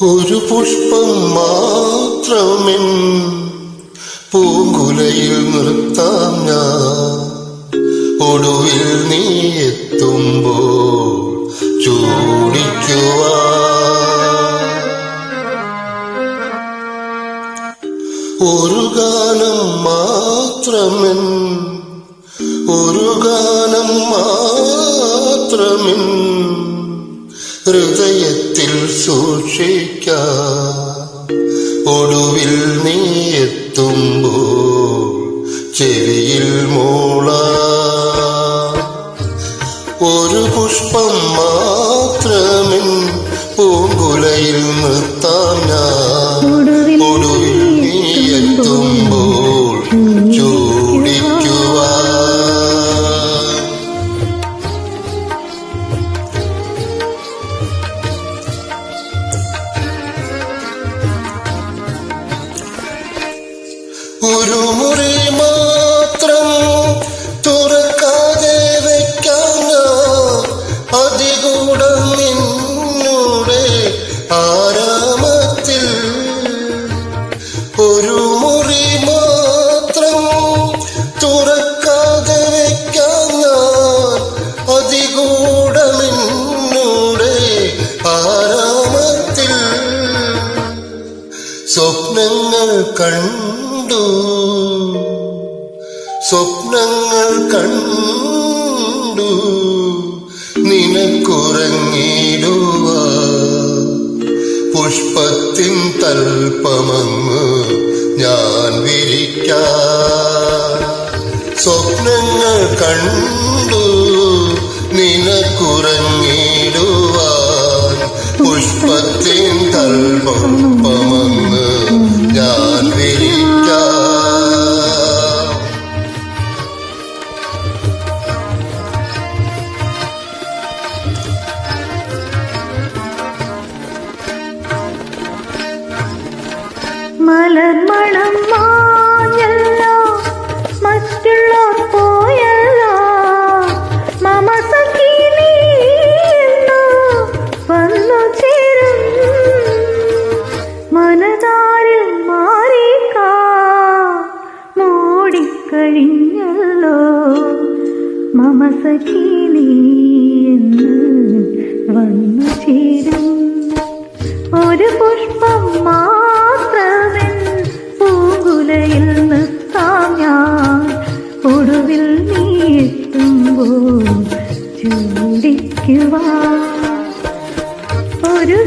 ഒരു പുഷ്പം മാത്രമെൻ പൂങ്കുലയിൽ നിർത്താം ഞാൻ. ഒടുവിൽ നീ എത്തുമ്പോൾ ചൂടിക്കുവാൻ. ഒരു ഗാനം മാത്രമെൻ ഹൃദയത്തിൽ സൂക്ഷിക്കാം. ഒടുവിൽ നീ എത്തുമ്പോൾ ചെവിയിൽ മൂളാം. ഒരു പുഷ്പം മാത്രമെൻ പൂങ്കുലയിൽ നിർത്താം ഞാൻ. ഒടുവിൽ നീ എത്തുമ്പോൾ ചൂടിക്കുവാൻ. ഒരു മുറി മാത്രം തുറക്കാതെ വയ്ക്കാൻ അതികൂടം നിന്നുടെ ആരാമത്തിൽ. ഒരു മുറി മാത്രം തുറക്കാതെ വയ്ക്കാൻ അതികൂടം നിന്നുടെ ആരാമത്തിൽ. സ്വപ്നങ്ങൾ കണ്ടു നിനക്കുറങ്ങിടുവാ. പുഷ്പത്തിൻ തൽപ്പമങ്ങ് ഞാൻ വിരിക്കാം. സ്വപ്നങ്ങൾ കണ്ടു നിനക്കുറങ്ങിടുവാൻ. പുഷ്പത്തിൻ തൽപ്പമങ്ങ് ഞാൻ വിരിക്കാം. മലർമണം മാഞ്ഞല്ലോ, മറ്റുള്ളോർ പോയല്ലോ. മമ സഖി നീ ഇന്നു വന്നു ചേരും. മനതാരിൽ മാറിക്കാ മൂടിക്കഴിഞ്ഞല്ലോ. മമ സഖി നീ ഇന്നു വന്നു ചേരും. ഒരു പുഷ്പം മാത്രമെൻ പൂങ്കുലയിൽ നിർത്താം ഞാൻ. ഒടുവിൽ നീ എത്തുമ്പോൾ ചൂടിക്കുവാൻ. ഒരു